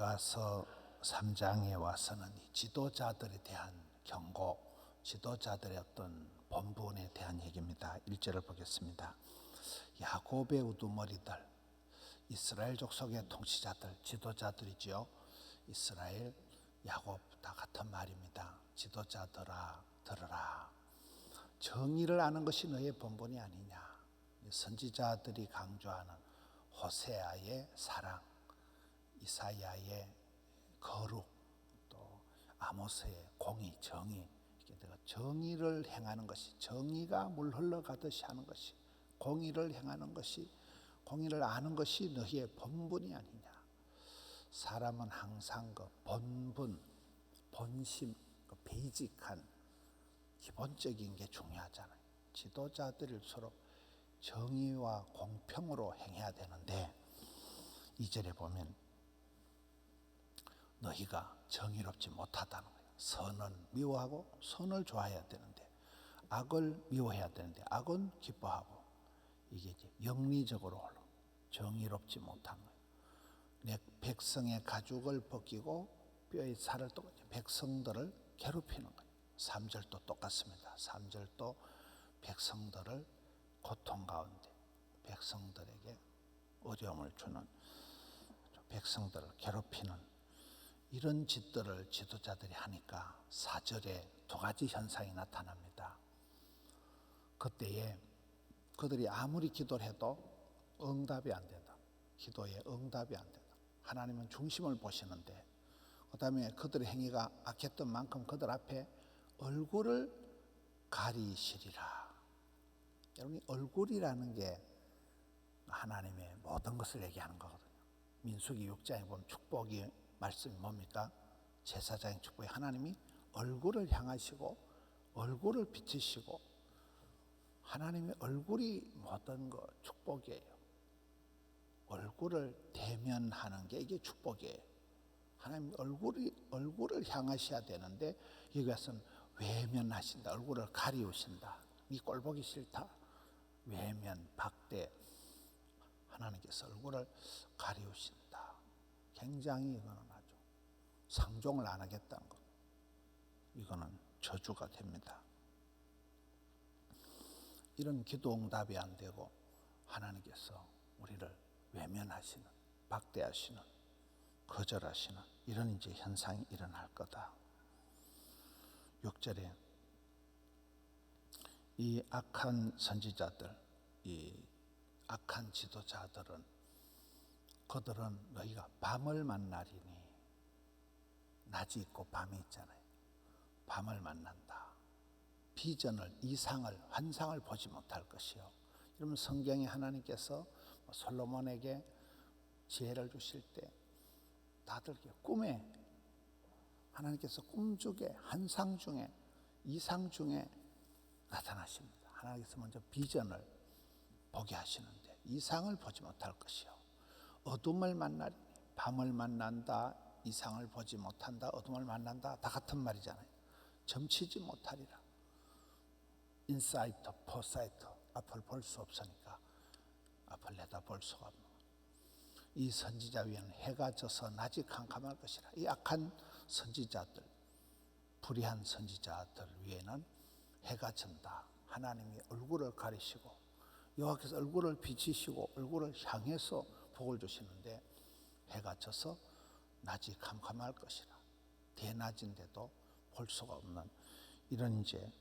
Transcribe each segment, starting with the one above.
미가서 3장에 와서는 이 지도자들에 대한 경고, 지도자들의 어떤 본분에 대한 얘기입니다. 1절을 보겠습니다. 야곱의 우두머리들, 이스라엘 족속의 통치자들, 지도자들이지요. 이스라엘, 야곱 다 같은 말입니다. 지도자들아 들으라. 정의를 아는 것이 너의 본분이 아니냐. 선지자들이 강조하는 호세아의 사랑, 이사야의 거룩, 또 아모스의 공의, 정의, 이렇게 내가 정의를 행하는 것이, 정의가 물 흘러가듯이 하는 것이, 공의를 행하는 것이, 공의를 아는 것이 너희의 본분이 아니냐. 사람은 항상 그 본분, 본심, 그 베이직한 기본적인 게 중요하잖아요. 지도자들일수록 정의와 공평으로 행해야 되는데 2절에 보면 너희가 정의롭지 못하다는 거예요. 선은 미워하고 선을 좋아해야 되는데 악을 미워해야 되는데 악은 기뻐하고, 이게 이제 영리적으로 정의롭지 못한 거예요. 내 백성의 가죽을 벗기고 뼈의 살을 또 백성들을 괴롭히는 거예요. 3절도 똑같습니다. 3절도 백성들을 고통 가운데, 백성들에게 어려움을 주는, 백성들을 괴롭히는 이런 짓들을 지도자들이 하니까 4절에 두 가지 현상이 나타납니다. 그때에 그들이 아무리 기도를 해도 응답이 안 된다. 기도에 응답이 안 된다. 하나님은 중심을 보시는데, 그 다음에 그들의 행위가 악했던 만큼 그들 앞에 얼굴을 가리시리라. 여러분, 얼굴이라는 게 하나님의 모든 것을 얘기하는 거거든요. 민수기 6장에 보면 축복이 말씀이 뭡니까? 제사장의 축복이 하나님이 얼굴을 향하시고 얼굴을 비치시고, 하나님의 얼굴이 모든 거 축복이에요. 얼굴을 대면하는 게 이게 축복이에요. 하나님 얼굴을 향하셔야 되는데 여기서는 외면하신다. 얼굴을 가리우신다. 네 꼴 보기 싫다. 외면, 박대. 하나님께서 얼굴을 가리우신다. 굉장히 이거는 아주 상종을 안 하겠다는 것. 이거는 저주가 됩니다. 이런 기도 응답이 안 되고 하나님께서 우리를 외면하시는, 박대하시는, 거절하시는 이런 이제 현상이 일어날 거다. 6절에 이 악한 선지자들, 이 악한 지도자들은, 그들은 너희가 밤을 만나리니, 낮이 있고 밤이 있잖아요. 밤을 만난다. 비전을, 이상을, 환상을 보지 못할 것이요. 여러분, 성경에 하나님께서 솔로몬에게 지혜를 주실 때 다들 꿈에, 하나님께서 꿈 중에, 환상 중에, 이상 중에 나타나십니다. 하나님께서 먼저 비전을 보게 하시는데 이상을 보지 못할 것이요. 어둠을 만나리니, 밤을 만난다, 이상을 보지 못한다, 어둠을 만난다, 다 같은 말이잖아요. 점치지 못하리라. 인사이트, 포사이트, 앞을 볼 수 없으니까 앞을 내다볼 수가 없는, 이 선지자 위에는 해가 져서 낮이 캄캄할 것이라. 이 악한 선지자들, 불의한 선지자들 위에는 해가 진다. 하나님이 얼굴을 가리시고 여호와께서 얼굴을 비치시고 얼굴을 향해서 복을 주시는데 해가 져서 낮이 캄캄할 것이라. 대낮인데도 볼 수가 없는 이런 이제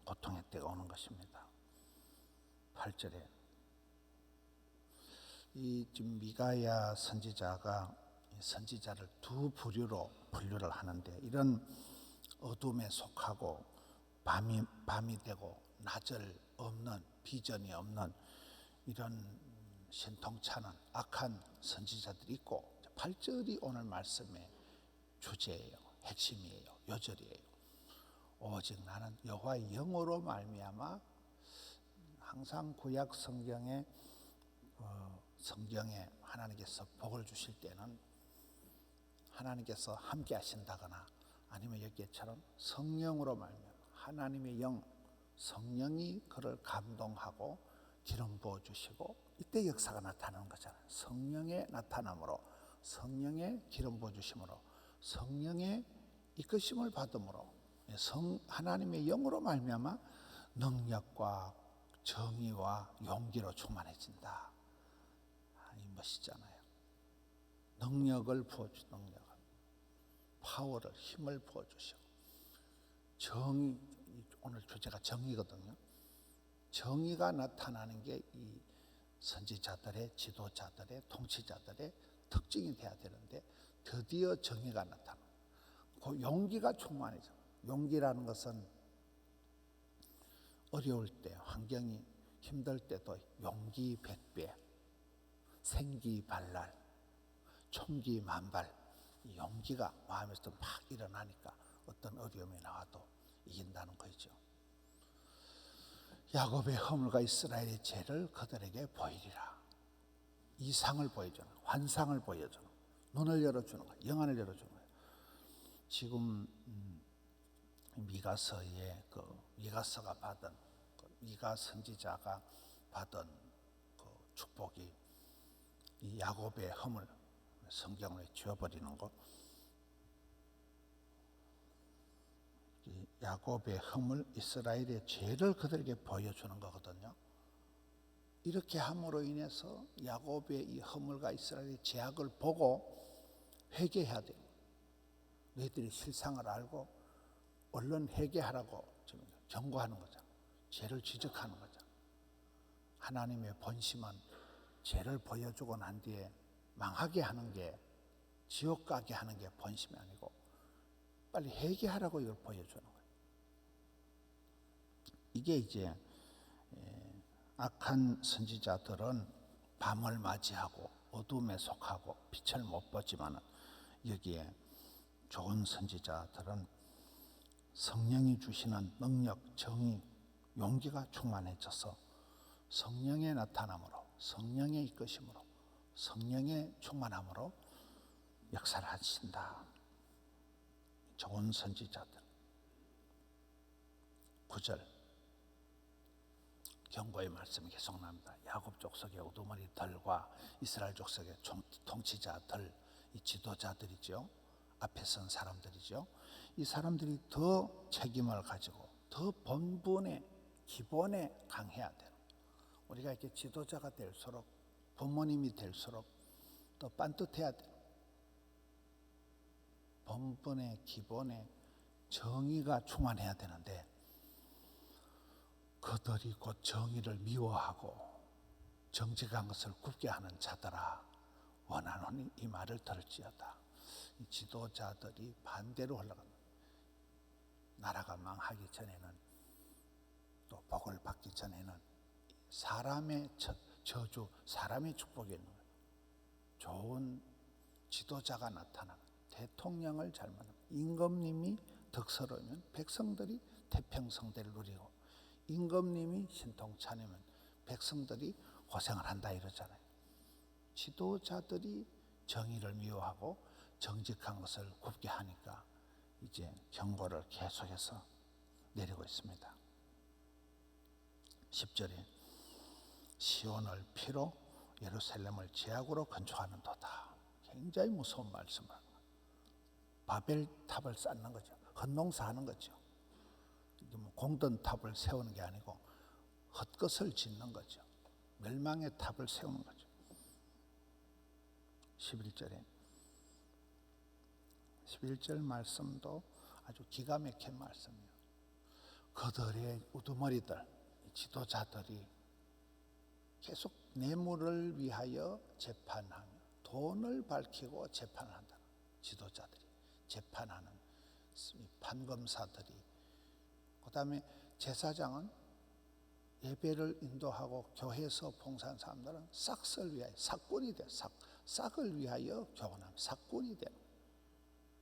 고통의 때가 오는 것입니다. 8절에 이 지금 미가야 선지자가 선지자를 두 부류로 분류를 하는데, 이런 어둠에 속하고 밤이 되고 낮을 없는, 비전이 없는 이런 신통찮은 악한 선지자들이 있고, 8절이 오늘 말씀의 주제예요. 핵심이에요. 요절이에요. 오직 나는 여호와의 영으로 말미암아, 항상 구약 성경에 하나님께서 복을 주실 때는 하나님께서 함께 하신다거나 아니면 여기처럼 성령으로 말미암아 하나님의 영, 성령이 그를 감동하고 기름 부어 주시고, 이때 역사가 나타나는 거잖아요. 성령의 나타남으로 성령의 기름 부어주심으로 성령의 이끄심을 받음으로 하나님의 영으로 말미암아 능력과 정의와 용기로 충만해진다. 이 멋있잖아요. 능력을 부어주, 파워를, 힘을 부어주시고 정의, 오늘 주제가 정의거든요. 정의가 나타나는 게 이 선지자들의, 지도자들의, 통치자들의 특징이 돼야 되는데 드디어 정의가 나타나. 그 용기가 충만해져. 용기라는 것은 어려울 때, 환경이 힘들 때도 용기 100배, 생기 발랄, 총기 만발, 이 용기가 마음에서 막 일어나니까 어떤 어려움이 나와도 이긴다는 거죠. 야곱의 허물과 이스라엘의 죄를 그들에게 보이리라. 이상을 보여주는, 환상을 보여주는, 눈을 열어주는 거예요. 영안을 열어주는 거예요. 지금 미가서에 미가서가 받은 미가 선지자가 받은 축복이 이 야곱의 허물 성경을 지워버리는 것. 이 야곱의 허물, 이스라엘의 죄를 그들에게 보여주는 거거든요. 이렇게 함으로 인해서 야곱의 이 허물과 이스라엘의 죄악을 보고 회개해야 돼요. 너희들이 실상을 알고 얼른 회개하라고 경고하는 거잖아. 죄를 지적하는 거잖아. 하나님의 본심은 죄를 보여주고 난 뒤에 망하게 하는 게, 지옥 가게 하는 게 본심이 아니고 빨리 회개하라고 이걸 보여주는 거예요. 이게 이제 악한 선지자들은 밤을 맞이하고 어둠에 속하고 빛을 못 보지만 여기에 좋은 선지자들은 성령이 주시는 능력, 정의, 용기가 충만해져서 성령의 나타남으로, 성령의 이끄심으로, 성령의 충만함으로 역사를 하신다. 좋은 선지자들. 9절 경고의 말씀이 계속 나옵니다. 야곱 족속의 우두머리들과 이스라엘 족속의 통치자들, 이 지도자들이죠. 앞에 선 사람들이죠. 이 사람들이 더 책임을 가지고 더 본분의 기본에 강해야 돼요. 우리가 이렇게 지도자가 될수록, 부모님이 될수록 더 빤듯해야 돼요. 본분의 기본에 정의가 충만해야 되는데 그들이 곧 정의를 미워하고 정직한 것을 굽게 하는 자들아 원하노니 이 말을 들을지어다. 이 지도자들이 반대로 흘러갑니다. 나라가 망하기 전에는, 또 복을 받기 전에는 사람의 저주, 사람의 축복이 있는 거예요. 좋은 지도자가 나타나면, 대통령을 잘 만나면, 임금님이 덕스러우면 백성들이 태평성대를 누리고, 임금님이 신통차리면 백성들이 고생을 한다 이러잖아요. 지도자들이 정의를 미워하고 정직한 것을 굽게 하니까 이제 경고를 계속해서 내리고 있습니다. 10절에 시온을 피로 예루살렘을 제약으로 건축하는도다. 굉장히 무서운 말씀을 하는 거예요. 바벨탑을 쌓는 거죠. 헛농사하는 거죠. 공든 탑을 세우는 게 아니고 헛것을 짓는 거죠. 멸망의 탑을 세우는 거죠. 11절 말씀도 아주 기가 막힌 말씀이에요. 그들의 우두머리들, 지도자들이 계속 뇌물을 위하여 재판하며 돈을 밝히고 재판을 한다. 지도자들이 재판하는 판검사들이, 그 다음에 제사장은 예배를 인도하고 교회에서 봉사한 사람들은 싹을 위하여 삭군이 돼. 싹을 위하여 교훈하면 삭군이 돼.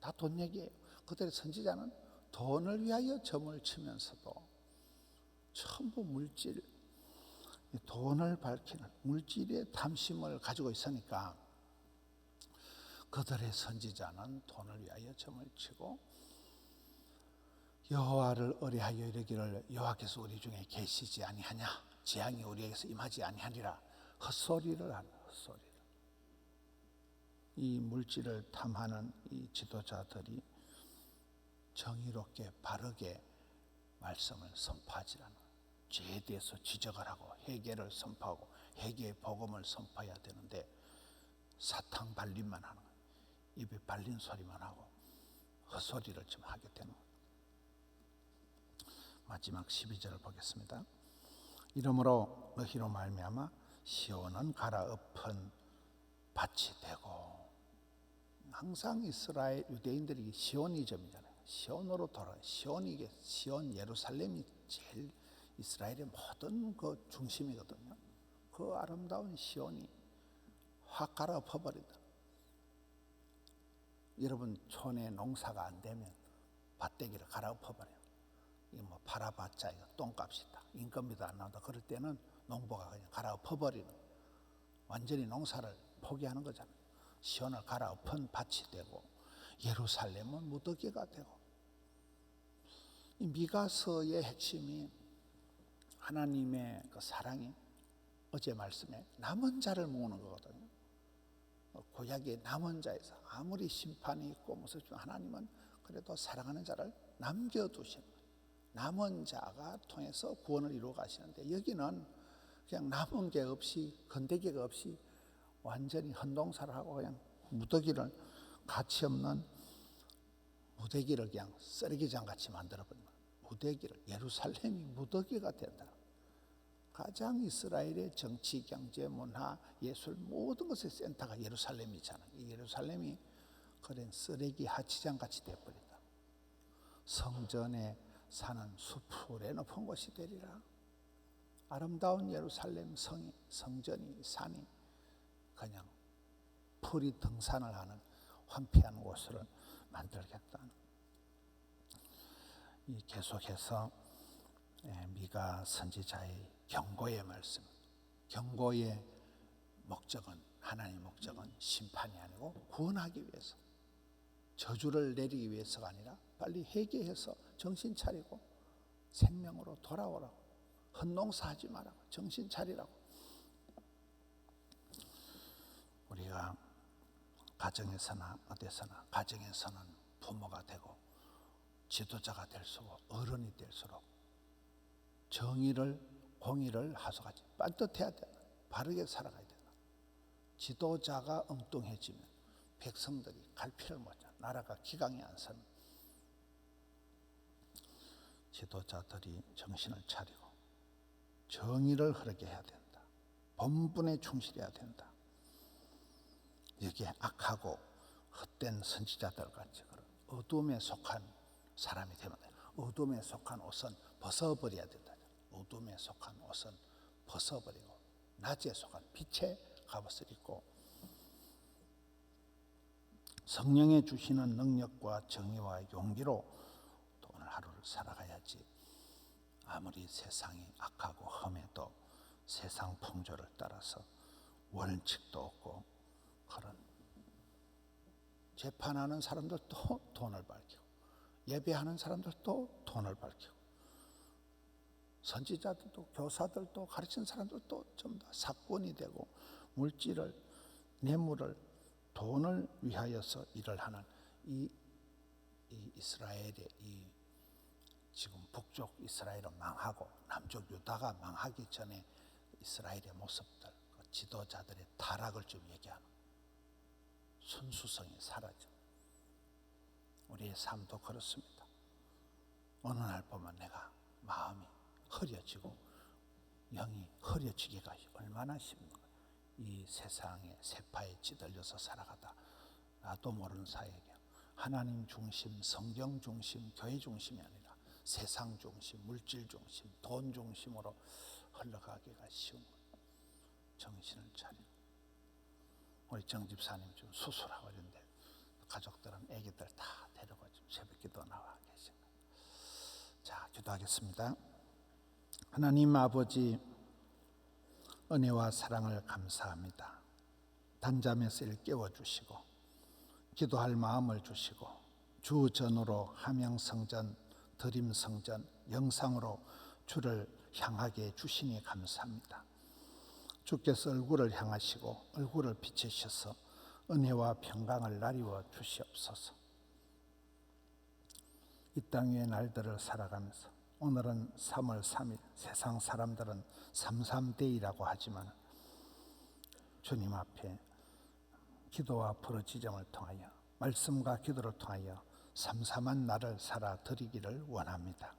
다 돈 얘기예요. 그들의 선지자는 돈을 위하여 점을 치면서도 전부 물질, 돈을 밝히는 물질의 탐심을 가지고 있으니까 그들의 선지자는 돈을 위하여 점을 치고 여호와를 의뢰하여 이르기를 여호와께서 우리 중에 계시지 아니하냐, 재앙이 우리에게서 임하지 아니하리라 헛소리를 하는, 헛소리를. 이 물질을 탐하는 이 지도자들이 정의롭게 바르게 말씀을 선포하지 않아. 죄에 대해서 지적을 하고 회개를 선포하고 회개의 복음을 선포해야 되는데 사탕 발림만 하는 거예요. 입에 발린 소리만 하고 헛소리를 좀 하게 되는 거예요. 마지막 12절을 보겠습니다. 이러므로 너희로 말미암아 시온은 갈아엎은 밭이 되고, 항상 이스라엘 유대인들이 시온이점이잖아요. 시온으로 돌아요. 시온 예루살렘이 제일 이스라엘의 모든 그 중심이거든요. 그 아름다운 시온이 확 갈아엎어버린다. 여러분 촌에 농사가 안 되면 밭대기를 갈아엎어버려요. 이거 뭐 팔아봤자 이거 똥값이다, 인건비도 안 나온다. 그럴 때는 농부가 그냥 갈아엎어버리는, 완전히 농사를 포기하는 거잖아요. 시온을 갈아엎은 밭이 되고 예루살렘은 무더기가 되고. 이 미가서의 핵심이 하나님의 그 사랑이 어제 말씀에 남은 자를 모으는 거거든요. 구약의 남은 자에서 아무리 심판이 있고 무슨 하나님은 그래도 사랑하는 자를 남겨두시는 거예요. 남은 자가 통해서 구원을 이루어 가시는데, 여기는 그냥 남은 게 없이, 건더기가 없이 완전히 헌동사를 하고 그냥 무더기를, 가치 없는 무더기를 그냥 쓰레기장 같이 만들어버린 거예요. 무더기를, 예루살렘이 무더기가 된다. 가장 이스라엘의 정치, 경제, 문화, 예술 모든 것의 센터가 예루살렘이잖아요. 이 예루살렘이 그런 쓰레기 하치장 같이 되어버린다. 성전에 사는 숲풀에 높은 곳이 되리라. 아름다운 예루살렘 성이, 성전이, 산이 그냥 풀이 등산을 하는 황폐한 곳을 만들겠다. 이 계속해서 미가 선지자의 경고의 말씀, 경고의 목적은, 하나님의 목적은 심판이 아니고 구원하기 위해서, 저주를 내리기 위해서가 아니라 빨리 회개해서 정신 차리고 생명으로 돌아오라고, 헛농사하지 말라고, 정신 차리라고. 우리가 가정에서나 어디서나, 가정에서는 부모가 되고 지도자가 될수록, 어른이 될수록 정의를, 공의를 하소가지 반듯해야 된다. 바르게 살아가야 된다. 지도자가 엉뚱해지면 백성들이 갈피를 못해, 나라가 기강이 안 서는. 지도자들이 정신을 차리고 정의를 흐르게 해야 된다. 본분에 충실해야 된다. 여기에 악하고 헛된 선지자들 같이 그런 어둠에 속한 사람이 되면, 어둠에 속한 옷은 벗어버려야 된다. 어둠에 속한 옷은 벗어버리고 낮에 속한 빛의 갑옷을 입고 성령의 주시는 능력과 정의와 용기로 오늘 하루를 살아가야지. 아무리 세상이 악하고 험해도 세상 풍조를 따라서 원칙도 없고 그런, 재판하는 사람들도 돈을 밝히고 예배하는 사람들도 돈을 밝히고 선지자들도 교사들도 가르치는 사람들도 전부 다 사건이 되고 물질을, 뇌물을, 돈을 위하여서 일을 하는 이 이스라엘의 이 지금 북쪽 이스라엘은 망하고 남쪽 유다가 망하기 전에 이스라엘의 모습들, 그 지도자들의 타락을 좀 얘기하는, 순수성이 사라져. 우리의 삶도 그렇습니다. 어느 날 보면 내가 마음이 흐려지고 영이 흐려지기가 얼마나 쉽는가. 이 세상의 세파에 찌들려서 살아가다 나도 모르는 사이에 하나님 중심, 성경 중심, 교회 중심이 아니라 세상 중심, 물질 중심, 돈 중심으로 흘러가기가 쉬운 거예요. 정신을 차리고. 우리 정 집사님 좀 수술하고 있는데 가족들은 애기들 다 데리고 지금 새벽기도 나와 계십니다. 자, 기도하겠습니다. 하나님 아버지, 은혜와 사랑을 감사합니다. 단잠에서 일 깨워주시고 기도할 마음을 주시고 주전으로 함양성전, 드림성전, 영상으로 주를 향하게 해주시니 감사합니다. 주께서 얼굴을 향하시고 얼굴을 비추셔서 은혜와 평강을 나리워 주시옵소서. 이 땅 위의 날들을 살아가면서 오늘은 3월 3일, 세상 사람들은 33데이라고 하지만 주님 앞에 기도와 부르짖음을 통하여 말씀과 기도를 통하여 삼삼한 날을 살아 드리기를 원합니다.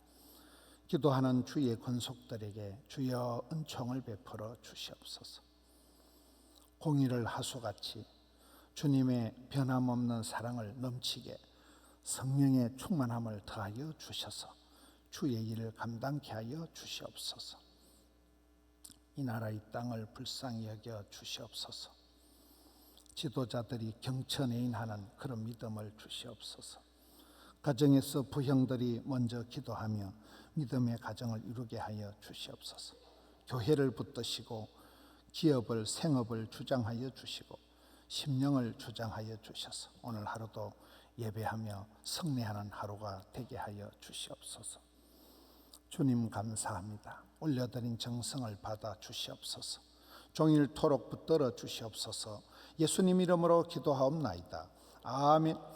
기도하는 주의 권속들에게 주여 은총을 베풀어 주시옵소서. 공의를 하수같이 주님의 변함없는 사랑을 넘치게 성령의 충만함을 더하여 주셔서 주의 일을 감당케 하여 주시옵소서. 이 나라 이 땅을 불쌍히 여겨 주시옵소서. 지도자들이 경천애인하는 그런 믿음을 주시옵소서. 가정에서 부형들이 먼저 기도하며 믿음의 가정을 이루게 하여 주시옵소서. 교회를 붙드시고 기업을 생업을 주장하여 주시고 심령을 주장하여 주셔서 오늘 하루도 예배하며 성례하는 하루가 되게 하여 주시옵소서. 주님 감사합니다. 올려드린 정성을 받아 주시옵소서. 종일토록 붙들어 주시옵소서. 예수님 이름으로 기도하옵나이다. 아멘.